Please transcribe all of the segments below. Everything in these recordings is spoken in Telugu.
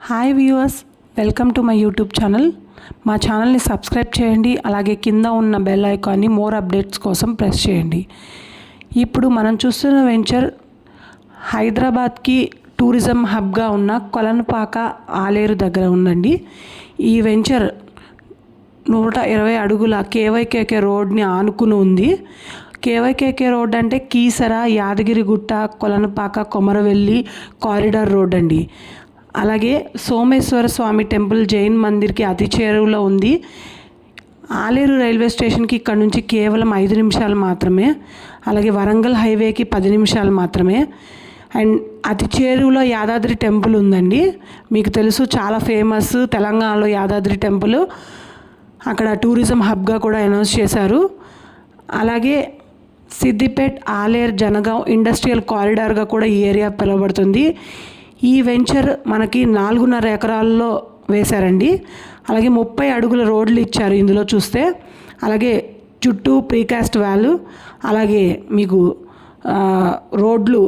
Hi viewers, welcome to my YouTube channel. మా ఛానల్ని సబ్స్క్రైబ్ చేయండి. అలాగే కింద ఉన్న బెల్ ఐకాన్ని మోర్ అప్డేట్స్ కోసం ప్రెస్ చేయండి. ఇప్పుడు మనం చూస్తున్న వెంచర్ హైదరాబాద్కి టూరిజం హబ్గా ఉన్న కొలనుపాక ఆలేరు దగ్గర ఉందండి. ఈ వెంచర్ 120 అడుగుల కేవైకేకే రోడ్ని ఆనుకుని ఉంది. కేవైకేకే రోడ్ అంటే కీసర, యాదగిరిగుట్ట, కొలనుపాక, కొమరవెల్లి కారిడార్ రోడ్ అండి. అలాగే సోమేశ్వర స్వామి టెంపుల్, జైన్ మందిర్కి అతి చేరువలో ఉంది. ఆలేరు రైల్వే స్టేషన్కి ఇక్కడ నుంచి కేవలం 5 నిమిషాలు మాత్రమే. అలాగే వరంగల్ హైవేకి 10 నిమిషాలు మాత్రమే. అండ్ అతి చేరువలో యాదాద్రి టెంపుల్ ఉందండి. మీకు తెలుసు, చాలా ఫేమస్ తెలంగాణలో యాదాద్రి టెంపుల్. అక్కడ టూరిజం హబ్గా కూడా అనౌన్స్ చేశారు. అలాగే సిద్దిపేట్, ఆలేరు, జనగాం ఇండస్ట్రియల్ కారిడార్గా కూడా ఈ ఏరియా పిలువబడుతుంది. ఈ వెంచర్ మనకి 4.5 ఎకరాల్లో వేశారండి. అలాగే 30 అడుగుల రోడ్లు ఇచ్చారు ఇందులో చూస్తే. అలాగే చుట్టూ ప్రీకాస్ట్ వాల్, అలాగే మీకు రోడ్లు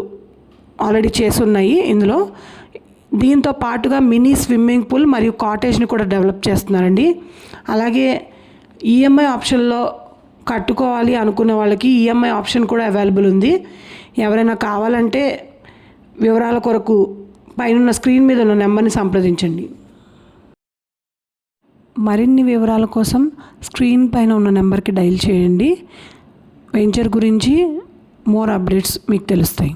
ఆల్రెడీ చేసున్నాయి ఇందులో. దీంతో పాటుగా మినీ స్విమ్మింగ్ పూల్ మరియు కాటేజ్ని కూడా డెవలప్ చేస్తున్నారండి. అలాగే ఈఎంఐ ఆప్షన్లో కట్టుకోవాలి అనుకునే వాళ్ళకి ఈఎంఐ ఆప్షన్ కూడా అవైలబుల్ ఉంది. ఎవరైనా కావాలంటే వివరాల కొరకు పైన స్క్రీన్ మీద ఉన్న నెంబర్ని సంప్రదించండి. మరిన్ని వివరాల కోసం స్క్రీన్ పైన ఉన్న నెంబర్కి డయల్ చేయండి. వెంచర్ గురించి మోర్ అప్డేట్స్ మీకు తెలుస్తాయి.